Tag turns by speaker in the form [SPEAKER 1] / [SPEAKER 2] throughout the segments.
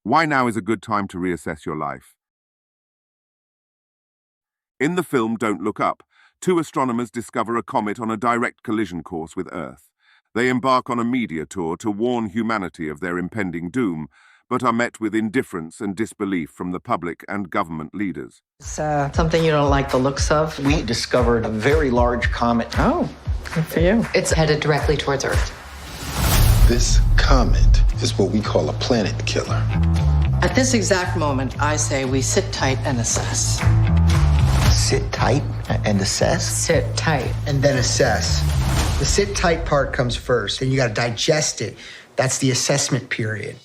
[SPEAKER 1] Why now is a good time to reassess your life? In the film Don't Look Up, two astronomers discover a comet on a direct collision course with Earth. They embark on a media tour to warn humanity of their impending doom, but are met with indifference and disbelief from the public and government leaders.
[SPEAKER 2] It's something you don't like the looks of?
[SPEAKER 3] We discovered a very large comet.
[SPEAKER 2] Oh, good for you.
[SPEAKER 4] It's headed directly towards Earth.
[SPEAKER 5] This comet is what we call a planet killer.
[SPEAKER 2] At this exact moment, I say we sit tight and assess.
[SPEAKER 3] Sit tight and assess?
[SPEAKER 4] Sit tight.
[SPEAKER 6] And then assess. The sit tight part comes first, then you got to digest it. That's the assessment period.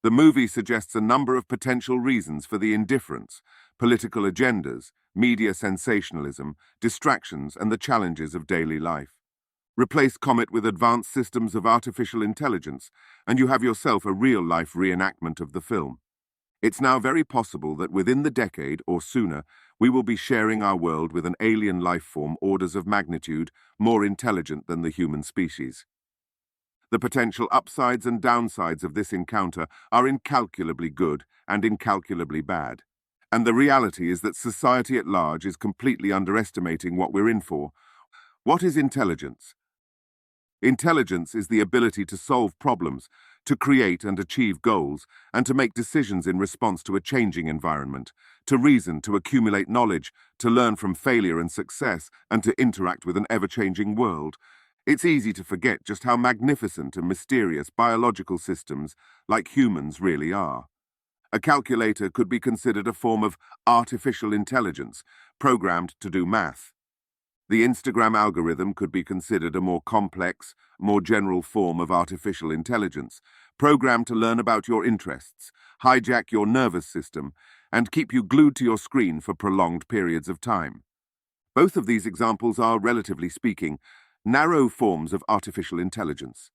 [SPEAKER 1] The movie suggests a number of potential reasons for the indifference: political agendas, media sensationalism, distractions, and the challenges of daily life. Replace Comet with advanced systems of artificial intelligence, and you have yourself a real-life reenactment of the film. It's now very possible that within the decade or sooner, we will be sharing our world with an alien life form orders of magnitude more intelligent than the human species. The potential upsides and downsides of this encounter are incalculably good and incalculably bad. And the reality is that society at large is completely underestimating what we're in for. What is intelligence? Intelligence is the ability to solve problems, to create and achieve goals, and to make decisions in response to a changing environment, to reason, to accumulate knowledge, to learn from failure and success, and to interact with an ever-changing world. It's easy to forget just how magnificent and mysterious biological systems, like humans, really are. A calculator could be considered a form of artificial intelligence, programmed to do math. The Instagram algorithm could be considered a more complex, more general form of artificial intelligence, programmed to learn about your interests, hijack your nervous system, and keep you glued to your screen for prolonged periods of time. Both of these examples are, relatively speaking, narrow forms of artificial intelligence.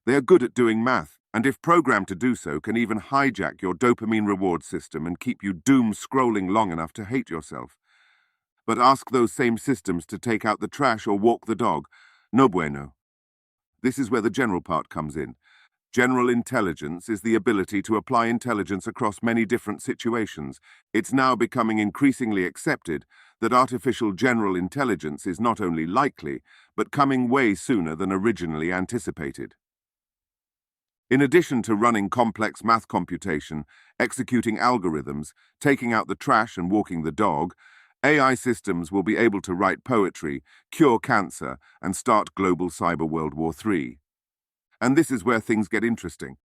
[SPEAKER 1] They are good at doing math, and if programmed to do so, can even hijack your dopamine reward system and keep you doom-scrolling long enough to hate yourself. But ask those same systems to take out the trash or walk the dog. No bueno. This is where the general part comes in. General intelligence is the ability to apply intelligence across many different situations. It's now becoming increasingly accepted that artificial general intelligence is not only likely, but coming way sooner than originally anticipated. In addition to running complex math computation, executing algorithms, taking out the trash and walking the dog, AI systems will be able to write poetry, cure cancer, and start global cyber World War III. And this is where things get interesting.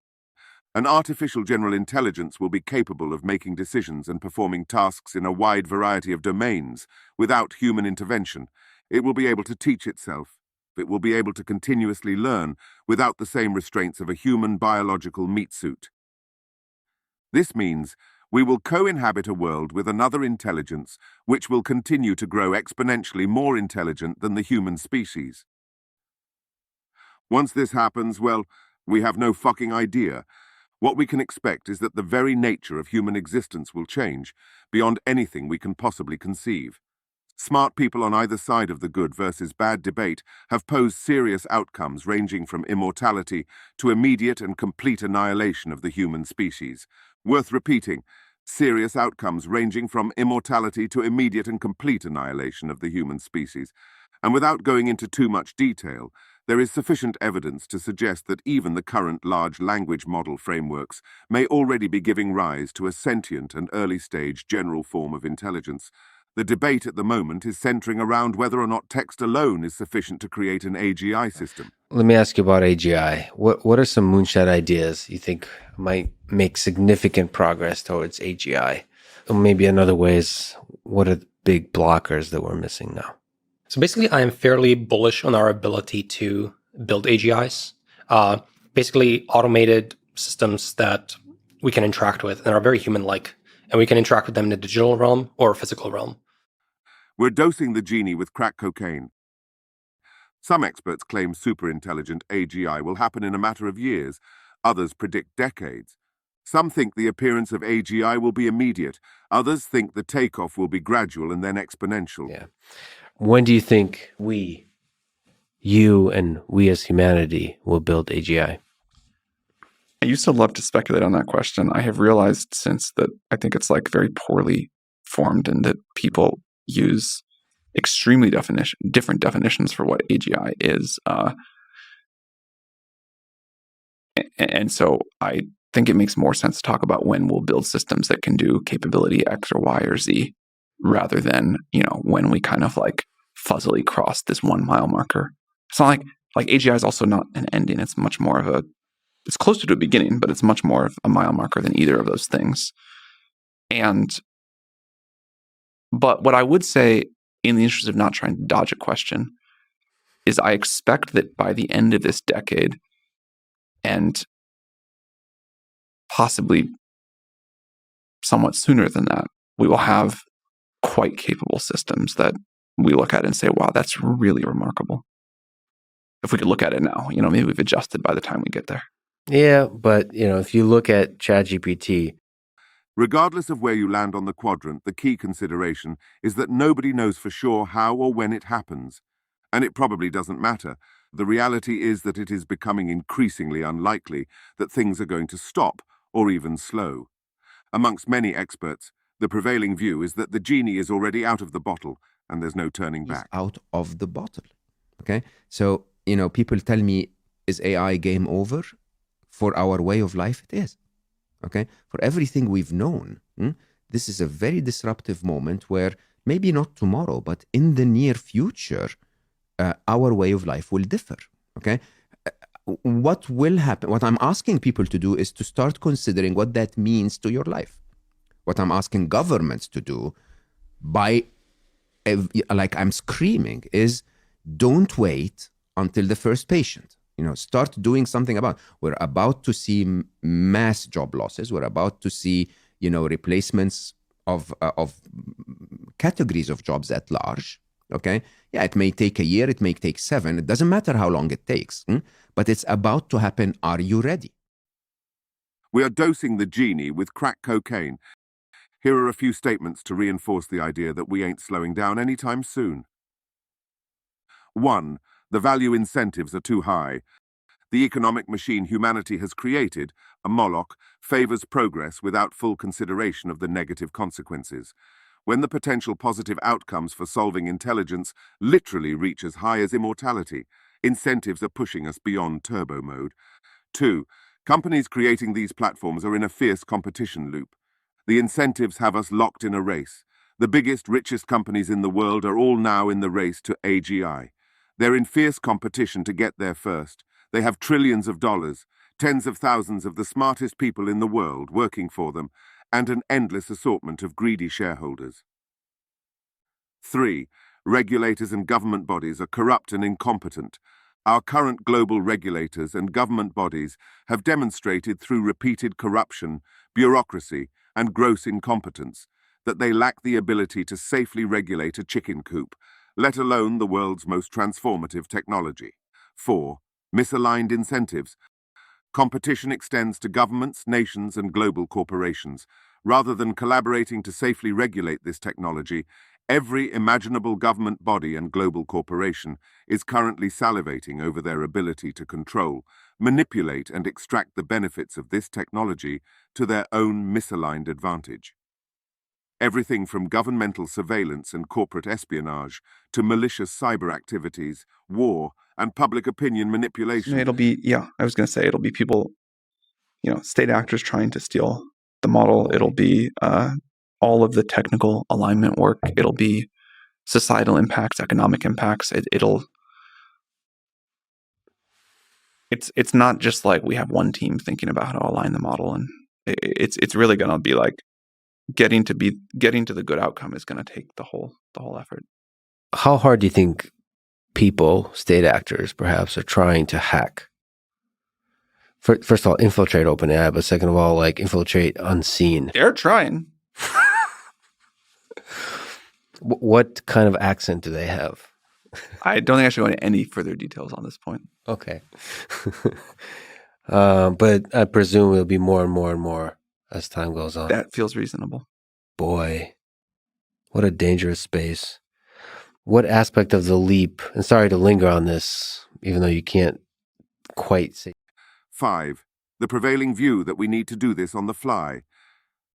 [SPEAKER 1] An artificial general intelligence will be capable of making decisions and performing tasks in a wide variety of domains without human intervention. It will be able to teach itself. It will be able to continuously learn without the same restraints of a human biological meat suit. This means we will co-inhabit a world with another intelligence which will continue to grow exponentially more intelligent than the human species. Once this happens, well, we have no fucking idea. What we can expect is that the very nature of human existence will change beyond anything we can possibly conceive. Smart people on either side of the good versus bad debate have posed serious outcomes ranging from immortality to immediate and complete annihilation of the human species. Worth repeating, serious outcomes ranging from immortality to immediate and complete annihilation of the human species. And without going into too much detail, there is sufficient evidence to suggest that even the current large language model frameworks may already be giving rise to a sentient and early-stage general form of intelligence. The debate at the moment is centering around whether or not text alone is sufficient to create an AGI system.
[SPEAKER 7] Let me ask you about AGI. What are some moonshot ideas you think might make significant progress towards AGI? Or maybe another way is, what are the big blockers that we're missing now?
[SPEAKER 8] So basically, I am fairly bullish on our ability to build AGIs, basically automated systems that we can interact with and are very human-like, and we can interact with them in the digital realm or physical realm.
[SPEAKER 1] We're dosing the genie with crack cocaine. Some experts claim super-intelligent AGI will happen in a matter of years. Others predict decades. Some think the appearance of AGI will be immediate. Others think the takeoff will be gradual and then exponential.
[SPEAKER 7] Yeah. When do you think you and we as humanity will build AGI?
[SPEAKER 9] I used to love to speculate on that question. I have realized since that I think it's like very poorly formed and that people use extremely different definitions for what AGI is. And so I think it makes more sense to talk about when we'll build systems that can do capability X or Y or Z rather than, when we kind of like fuzzily cross this 1 mile marker. It's not like AGI is also not an ending. It's much more of it's closer to a beginning, but it's much more of a mile marker than either of those things. But what I would say, in the interest of not trying to dodge a question, is I expect that by the end of this decade, and possibly somewhat sooner than that, we will have quite capable systems that we look at and say, wow, that's really remarkable. If we could look at it now, maybe we've adjusted by the time we get there.
[SPEAKER 7] Yeah, but, if you look at ChatGPT,
[SPEAKER 1] regardless of where you land on the quadrant, the key consideration is that nobody knows for sure how or when it happens. And it probably doesn't matter. The reality is that it is becoming increasingly unlikely that things are going to stop or even slow. Amongst many experts, the prevailing view is that the genie is already out of the bottle and there's no turning back.
[SPEAKER 10] Out of the bottle. Okay? So, people tell me, is AI game over? For our way of life, it is. Okay? For everything we've known, this is a very disruptive moment where maybe not tomorrow, but in the near future, our way of life will differ. Okay? What will happen? What I'm asking people to do is to start considering what that means to your life. What I'm asking governments to do like I'm screaming, is don't wait until the first patient. Start doing something about. We're about to see mass job losses. We're about to see, replacements of categories of jobs at large. Okay, yeah, it may take a year, it may take 7. It doesn't matter how long it takes, but it's about to happen. Are you ready?
[SPEAKER 1] We are dosing the genie with crack cocaine. Here are a few statements to reinforce the idea that we ain't slowing down anytime soon. 1. The value incentives are too high. The economic machine humanity has created, a Moloch, favors progress without full consideration of the negative consequences. When the potential positive outcomes for solving intelligence literally reach as high as immortality, incentives are pushing us beyond turbo mode. 2. Companies creating these platforms are in a fierce competition loop. The incentives have us locked in a race. The biggest, richest companies in the world are all now in the race to AGI. They're in fierce competition to get there first. They have trillions of dollars, tens of thousands of the smartest people in the world working for them, and an endless assortment of greedy shareholders. 3. Regulators and government bodies are corrupt and incompetent. Our current global regulators and government bodies have demonstrated through repeated corruption, bureaucracy, and gross incompetence that they lack the ability to safely regulate a chicken coop, let alone the world's most transformative technology. 4. Misaligned incentives. Competition extends to governments, nations, and global corporations. Rather than collaborating to safely regulate this technology, every imaginable government body and global corporation is currently salivating over their ability to control, manipulate, and extract the benefits of this technology to their own misaligned advantage. Everything from governmental surveillance and corporate espionage to malicious cyber activities, war, and public opinion manipulation.
[SPEAKER 9] It'll be, I was going to say, it'll be people, state actors trying to steal the model. It'll be all of the technical alignment work. It'll be societal impacts, economic impacts. It's not just like we have one team thinking about how to align the model, and it's really going to be like getting to the good outcome is going to take the whole effort.
[SPEAKER 7] How hard do you think people, state actors perhaps, are trying to hack? First of all, infiltrate OpenAI, but second of all, like infiltrate unseen.
[SPEAKER 9] They're trying.
[SPEAKER 7] What kind of accent do they have?
[SPEAKER 9] I don't think I should go into any further details on this point.
[SPEAKER 7] Okay. But I presume it'll be more and more and more as time goes on.
[SPEAKER 9] That feels reasonable.
[SPEAKER 7] Boy, what a dangerous space. What aspect of the leap, and sorry to linger on this, even though you can't quite say.
[SPEAKER 1] 5. the prevailing view that we need to do this on the fly.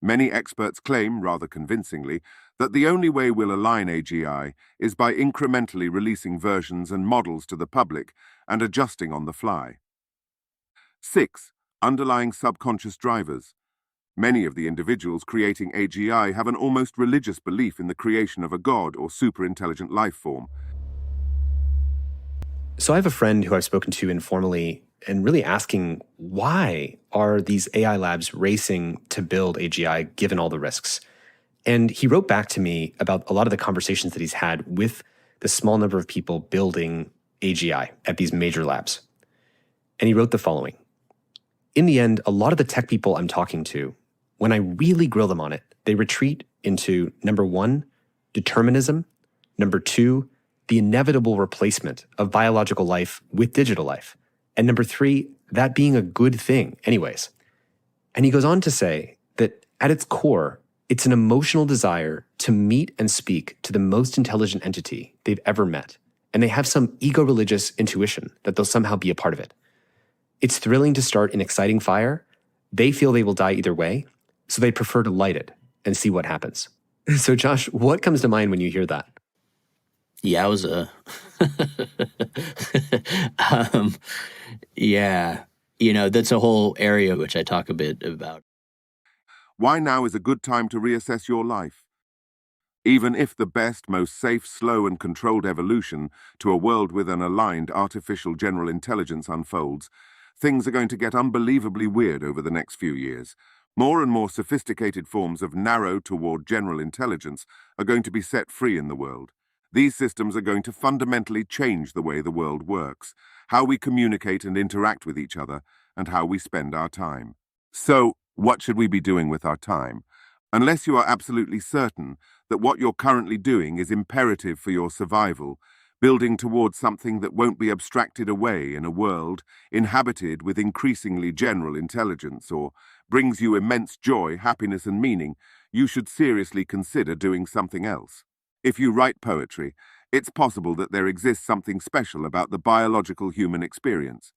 [SPEAKER 1] Many experts claim, rather convincingly, that the only way we'll align AGI is by incrementally releasing versions and models to the public and adjusting on the fly. 6. Underlying subconscious drivers. Many of the individuals creating AGI have an almost religious belief in the creation of a god or superintelligent life form.
[SPEAKER 11] So I have a friend who I've spoken to informally and really asking, why are these AI labs racing to build AGI given all the risks? And he wrote back to me about a lot of the conversations that he's had with the small number of people building AGI at these major labs. And he wrote the following. In the end, a lot of the tech people I'm talking to, when I really grill them on it, they retreat into number 1, determinism, number 2, the inevitable replacement of biological life with digital life, and number 3, that being a good thing anyways. And he goes on to say that at its core, it's an emotional desire to meet and speak to the most intelligent entity they've ever met, and they have some ego-religious intuition that they'll somehow be a part of it. It's thrilling to start an exciting fire. They feel they will die either way, so they prefer to light it and see what happens. So Josh, what comes to mind when you hear that?
[SPEAKER 12] Yowza. Yeah, that's a whole area which I talk a bit about.
[SPEAKER 1] Why now is a good time to reassess your life? Even if the best, most safe, slow and controlled evolution to a world with an aligned artificial general intelligence unfolds, things are going to get unbelievably weird over the next few years. More and more sophisticated forms of narrow toward general intelligence are going to be set free in the world. These systems are going to fundamentally change the way the world works, how we communicate and interact with each other, and how we spend our time. So, what should we be doing with our time? Unless you are absolutely certain that what you're currently doing is imperative for your survival, building towards something that won't be abstracted away in a world inhabited with increasingly general intelligence or brings you immense joy, happiness and meaning, you should seriously consider doing something else. If you write poetry, it's possible that there exists something special about the biological human experience.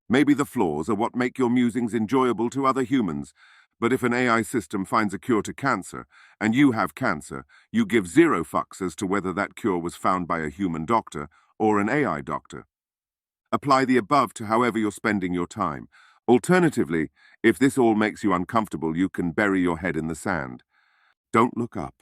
[SPEAKER 1] Maybe the flaws are what make your musings enjoyable to other humans, but if an AI system finds a cure to cancer, and you have cancer, you give 0 fucks as to whether that cure was found by a human doctor or an AI doctor. Apply the above to however you're spending your time. Alternatively, if this all makes you uncomfortable, you can bury your head in the sand. Don't look up.